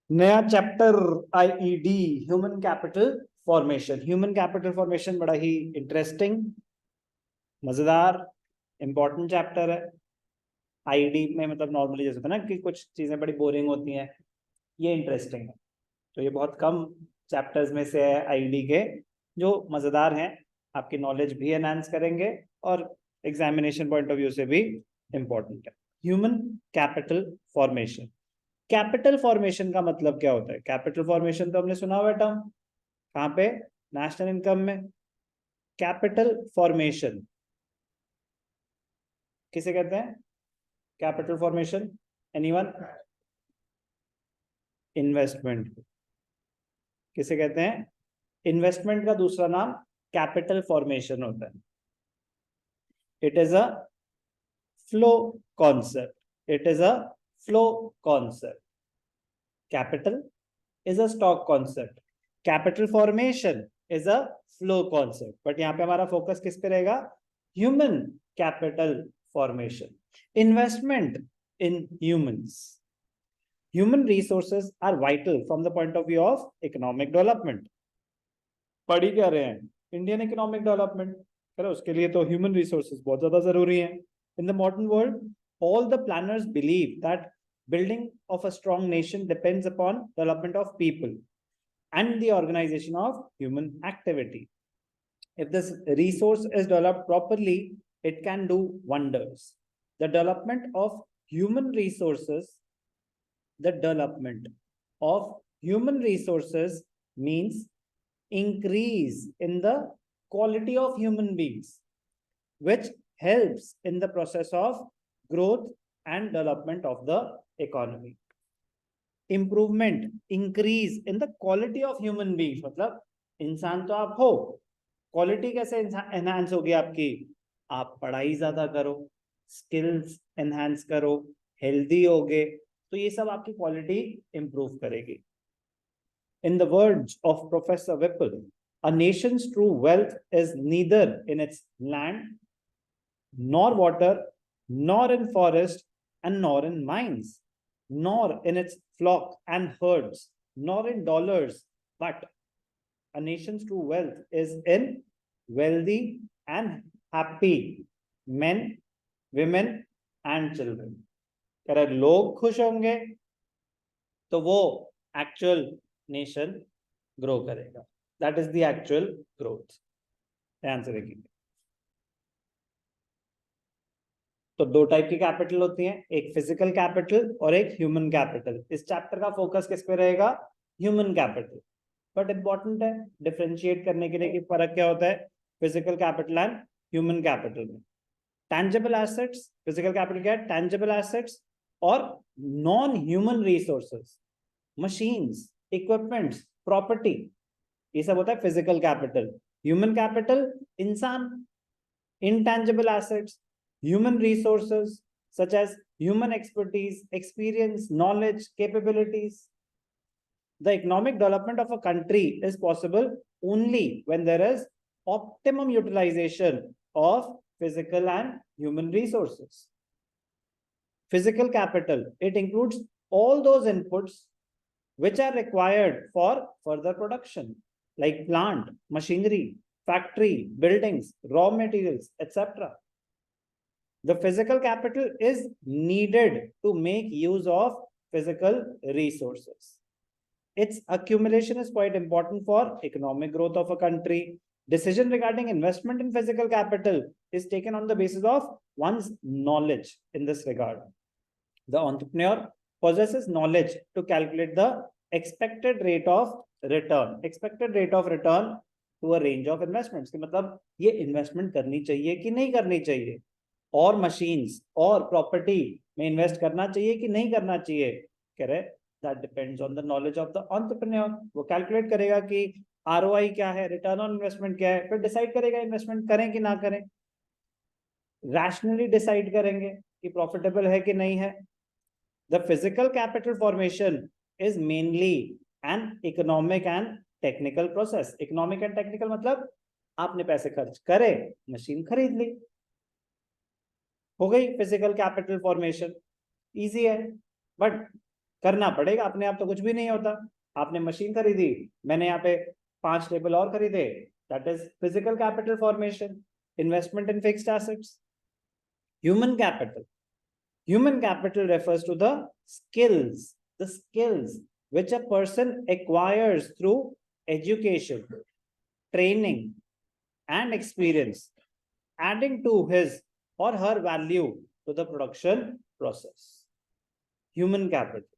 नया chapter IED human capital formation. Human capital formation बड़ा ही interesting, मजेदार, इंपॉर्टेंट चैप्टर है। आईईडी में मतलब नॉर्मली जैसे होता है ना कि कुछ चीजें बड़ी बोरिंग होती हैं, ये इंटरेस्टिंग है। तो ये बहुत कम चैप्टर्स में से है आईईडी के जो मजेदार हैं, आपकी नॉलेज भी एनहांस करेंगे और एग्जामिनेशन पॉइंट ऑफ व्यू से भी इंपॉर्टेंट है। Human capital formation. Capital formation का मतलब क्या होता है? कैपिटल फॉर्मेशन तो हमने सुना हुआ टर्म, कहाँ पे? नेशनल इनकम में। कैपिटल फॉर्मेशन किसे कहते हैं? Capital formation, anyone? इन्वेस्टमेंट किसे कहते हैं? इन्वेस्टमेंट का दूसरा नाम कैपिटल फॉर्मेशन होता है। It is a flow concept. It is a flow concept. Capital is a stock concept, capital formation is a flow concept, but यहाँ पे हमारा फोकस किस पे रहेगा? Human capital formation, investment in humans. Human resources are vital from the point of view of economic development. पढ़ ही क्या रहे हैं? इंडियन इकोनॉमिक डेवलपमेंट, है उसके लिए तो ह्यूमन रिसोर्सेज बहुत ज्यादा जरूरी है। In the modern world all the planners believe that building of a strong nation depends upon development of people and the organization of human activity. If this resource is developed properly, it can do wonders. The development of human resources, the development of human resources means increase in the quality of human beings, which helps in the process of growth and development of the economy. Improvement, increase in the quality of human beings, मतलब इंसान तो आप हो, quality कैसे enhance होगी आपकी? आप पढ़ाई ज्यादा करो, स्किल्स एनहांस करो, हेल्दी होगे, तो ये सब आपकी क्वालिटी इंप्रूव करेगी। In the words of Professor Whipple, a nation's true wealth is neither in its land, nor water, nor in forest, and nor in mines, nor in its flock and herds, nor in dollars, but a nation's true wealth is in wealthy and happy men, women, and children. अगर लोग खुश होंगे तो वो actual nation grow करेगा। That is the actual growth. ध्यान से देखिए, तो दो टाइप की कैपिटल होती हैं, एक फिजिकल कैपिटल और एक ह्यूमन कैपिटल। इस चैप्टर का फोकस किस पे रहेगा? Human capital. बट इंपॉर्टेंट है डिफरेंशिएट करने के लिए कि फर्क क्या होता है physical capital and human capital में। टैंजिबल एसेट्स, फिजिकल कैपिटल क्या है? टैंजिबल एसेट्स और non human resources, machines, equipments, property, ये सब होता है फिजिकल कैपिटल। ह्यूमन कैपिटल इंसान, intangible assets, human resources such as human expertise, experience, knowledge, capabilities. The economic development of a country is possible only when there is optimum utilization of physical and human resources. Physical capital, it includes all those inputs which are required for further production, like plant, machinery, factory, buildings, raw materials, etc. The physical capital is needed to make use of physical resources. Its accumulation is quite important for economic growth of a country. Decision regarding investment in physical capital is taken on the basis of one's knowledge in this regard. The entrepreneur possesses knowledge to calculate the expected rate of return. Expected rate of return to a range of investments. कि मतलब ये investment करनी चाहिए कि नहीं करनी चाहिए, और मशीन्स और प्रॉपर्टी में इन्वेस्ट करना चाहिए कि नहीं करना चाहिए, कह रहे that depends on the knowledge of the entrepreneur. वो कैलकुलेट करेगा कि आरओआई क्या है, रिटर्न ऑन इन्वेस्टमेंट क्या है, फिर डिसाइड करेगा इन्वेस्टमेंट करें कि ना करें। रैशनली डिसाइड करेंगे कि प्रॉफिटेबल है कि नहीं है। The physical capital formation is mainly an economic and technical process. Economic and technical मतलब आपने पैसे खर्च करे, मशीन खरीद ली, हो गई फिजिकल कैपिटल फॉर्मेशन, इजी है। बट करना पड़ेगा, अपने आप तो कुछ भी नहीं होता। आपने मशीन खरीदी, मैंने यहाँ पे 5 टेबल और खरीदे, that is physical capital formation, investment in fixed assets. Human capital, human capital refers to the skills which a person acquires through education, training, and experience, adding to his or her value to the production process. Human capital.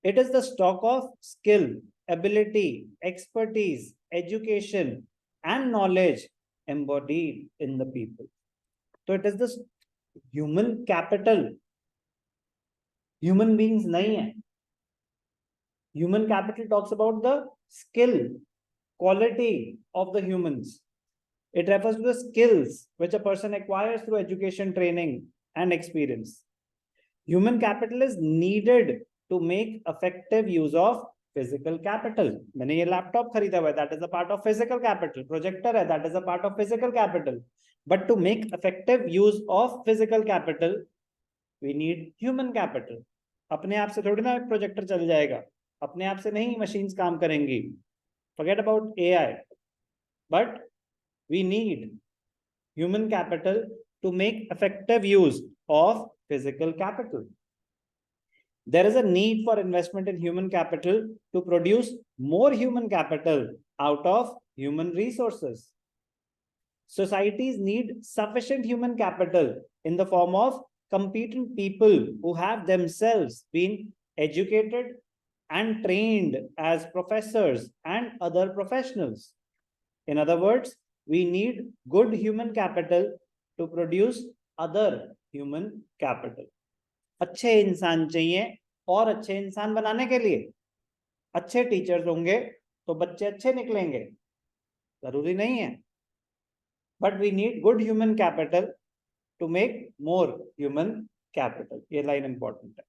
It is the stock of skill, ability, expertise, education, and knowledge embodied in the people. So it is the human capital. Human beings nahi hai. Human capital talks about the skill, quality of the humans. It refers to the skills which a person acquires through education, training, and experience. Human capital is needed to make effective use of physical capital. मैंने ये laptop खरीदा हुआ है, that is a part of physical capital. Projector है, that is a part of physical capital. But to make effective use of physical capital, we need human capital. अपने आप से थोड़ी ना प्रोजेक्टर चल जाएगा, अपने आप से नहीं मशीन्स काम करेंगी. Forget about AI. But we need human capital to make effective use of physical capital. There is a need for investment in human capital to produce more human capital out of human resources. Societies need sufficient human capital in the form of competent people who have themselves been educated and trained as professors and other professionals. In other words, we need good human capital to produce other human capital. अच्छे इंसान चाहिए, और अच्छे इंसान बनाने के लिए अच्छे टीचर्स होंगे तो बच्चे अच्छे निकलेंगे, जरूरी नहीं है. But we need good human capital to make more human capital. ये लाइन इंपॉर्टेंट है.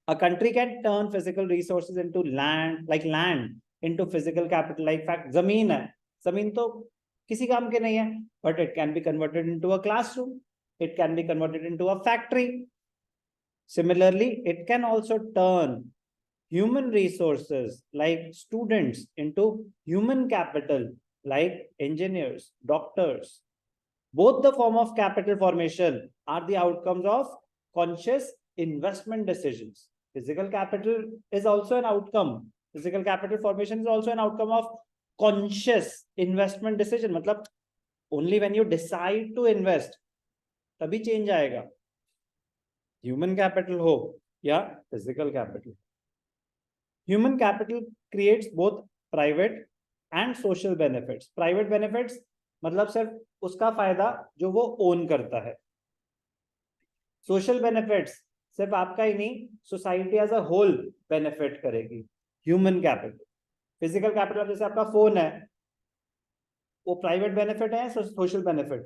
A country can turn physical resources into land, like land into physical capital. Like fact, जमीन है, जमीन तो किसी काम के नहीं है, but it can be converted into a classroom, it can be converted into a factory. Similarly, it can also turn human resources like students into human capital like engineers, doctors. Both the form of capital formation are the outcomes of conscious investment decisions. Physical capital is also an outcome. Physical capital formation is also an outcome of conscious investment decision. मतलब only when you decide to invest तभी change आएगा. Human capital हो या physical capital. Human capital creates both private and social benefits. Private benefits मतलब सिर्फ उसका फायदा जो वो ओन करता है. सोशल बेनिफिट्स सिर्फ आपका ही नहीं, society as a whole benefit करेगी. ह्यूमन कैपिटल, फिजिकल कैपिटल जैसे आपका फोन है, वो प्राइवेट बेनिफिट है, सोशल बेनिफिट?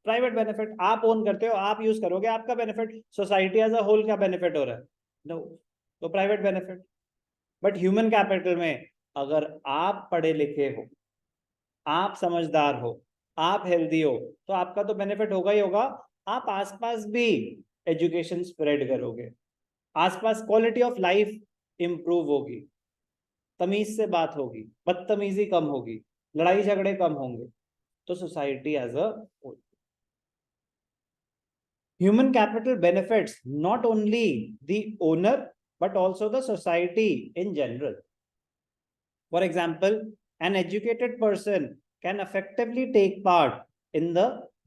Private benefit. आप ओन करते हो, आप यूज करोगे, आपका benefit. Society as a whole क्या बेनिफिट हो रहा है? नो, तो private benefit. But human capital में अगर आप पढ़े लिखे हो, आप समझदार हो, आप हेल्दी हो, तो आपका तो बेनिफिट होगा ही होगा. आप आसपास भी एजुकेशन स्प्रेड करोगे, आसपास क्वालिटी ऑफ लाइफ इंप्रूव होगी, तमीज से बात होगी, बदतमीजी कम होगी, लड़ाई झगड़े कम होंगे. तो society as a whole. Human capital benefits not only the owner but also the society in general. For example, an educated person can effectively take part in the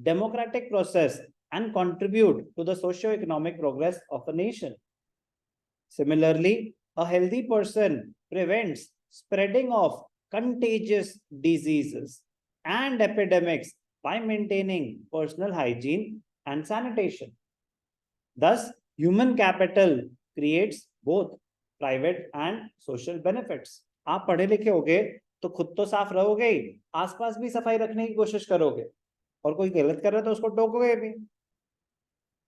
democratic process and contribute to the socio-economic progress of a nation. Similarly, a healthy person prevents spreading of contagious diseases and epidemics by maintaining personal hygiene and sanitation. Thus, human capital creates both private and social benefits. आप पढ़े लिखे होगे तो खुद तो साफ रहोगे ही, आसपास भी सफाई रखने की कोशिश करोगे, और कोई गलत कर रहा है तो उसको टोकोगे भी.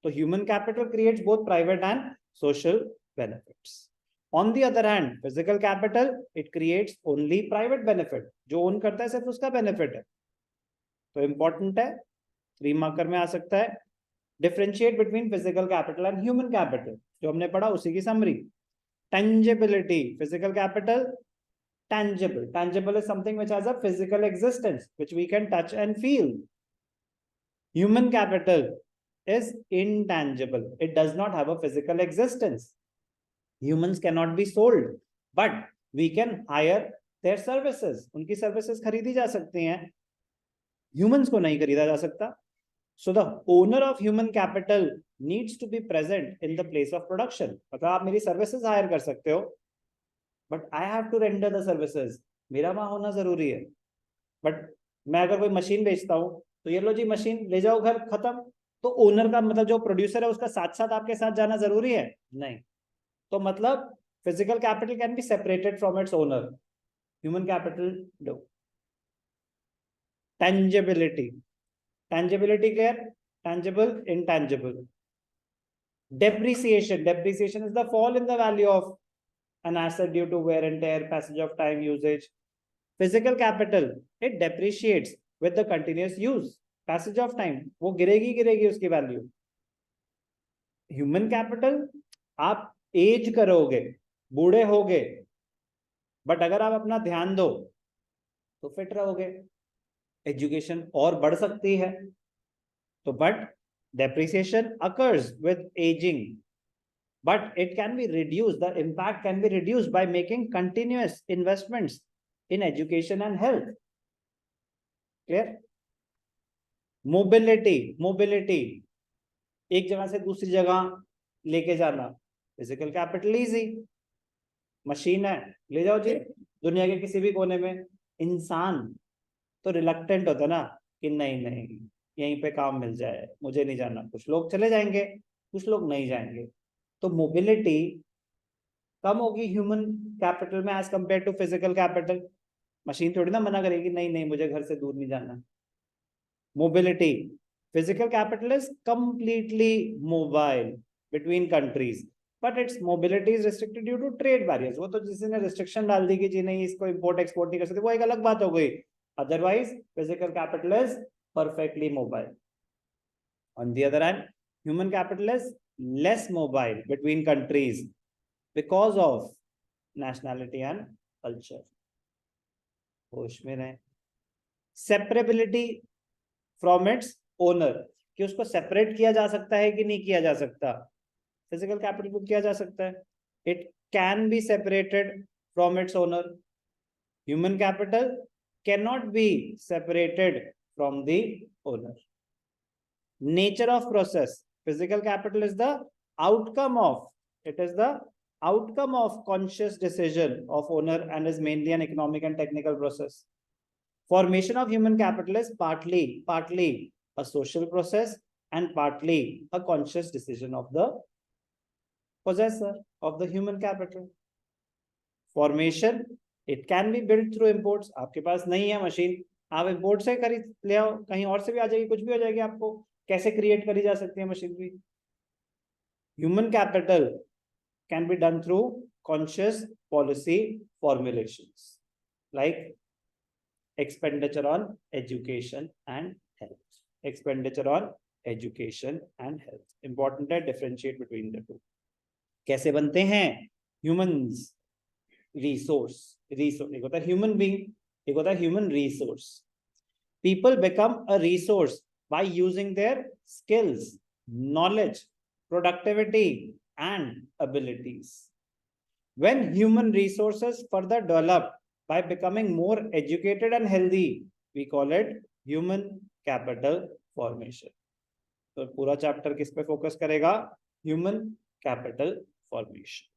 तो human capital creates both private and social benefits. On the other hand, physical capital it creates only private benefit. जो ओन करता है सिर्फ उसका बेनिफिट है. तो इंपॉर्टेंट है, 3 मार्कर में आ सकता है. Differentiate between physical capital and human capital, जो हमने पढ़ा उसी की summary. Tangibility, physical capital, tangible. Tangible is something which has a physical existence, which we can touch and feel. Human capital is intangible. It does not have a physical existence. Humans cannot be sold, but we can hire their services. उनकी services खरीदी जा सकती हैं, humans को नहीं खरीदा जा सकता. So the owner of human capital needs to be present in the place of production. मतलब आप मेरी services hire कर सकते हो, but I have to render the services. मेरा वहां होना जरूरी है. But मैं अगर कोई मशीन बेचता हूँ तो ये लो जी मशीन ले जाओ घर, खत्म. तो ओनर का मतलब जो प्रोड्यूसर है उसका साथ साथ आपके साथ जाना जरूरी है? नहीं. तो मतलब physical capital can be separated from its owner. Human capital no. Tangibility. Tangibility clear? Tangible, intangible. Depreciation. Depreciation is the fall in the value of an asset due to wear and tear, passage of time, usage. Physical capital, it depreciates with the continuous use, passage of time. वो गिरेगी उसकी value. Human capital, आप as करोगे, बूढ़े होगे, but अगर आप अपना ध्यान दो तो फिट रहोगे. एजुकेशन और बढ़ सकती है तो, but depreciation occurs with aging, but it can be reduced. The impact can be reduced by making continuous investments in education and health. Clear? Mobility. Mobility, एक जगह से दूसरी जगह लेके जाना. Physical capital easy. मशीन है, ले जाओ जी दुनिया के किसी भी कोने में. इंसान तो रिलक्टेंट होता ना कि नहीं नहीं यहीं पे काम मिल जाए, मुझे नहीं जाना. कुछ लोग चले जाएंगे, कुछ लोग नहीं जाएंगे. तो मोबिलिटी कम होगी ह्यूमन कैपिटल में as compare to physical capital. Machine थोड़ी ना मना करेगी नहीं नहीं मुझे घर से दूर नहीं जाना. Mobility. Physical capital is completely mobile between countries, but its mobility is restricted due to trade barriers. वो तो जिसने ने रिस्ट्रिक्शन डाल दी कि जी नहीं इसको इंपोर्ट एक्सपोर्ट नहीं कर सकते, वो एक अलग बात हो गई. Otherwise, physical capital is perfectly mobile. On the other hand, human capital is less mobile between countries because of nationality and culture. होश में रहे. Separability from its owner, कि उसको separate किया जा सकता है कि नहीं किया जा सकता. Physical capital को किया जा सकता है. It can be separated from its owner. Human capital cannot be separated from the owner. Nature of process. Physical capital is the outcome of, it is the outcome of conscious decision of owner and is mainly an economic and technical process. Formation of human capital is partly a social process and partly a conscious decision of the possessor of the human capital. Formation, it can be built through imports. आपके पास नहीं है machine, आप import से खरीद ले आओ, कहीं और से भी आ जाएगी, कुछ भी हो जाएगी. आपको कैसे क्रिएट करी जा सकती है machinery? Human capital can be done through conscious policy formulations like expenditure on education and health. Expenditure on education and health. Important है differentiate between the two. कैसे बनते हैं humans? Resource. एक होता है human being, एक होता है human resource. People become a resource by using their skills, knowledge, productivity and abilities. When human resources further develop by becoming more educated and healthy, we call it human capital formation. तो पूरा chapter किस पे focus करेगा? Human capital formation.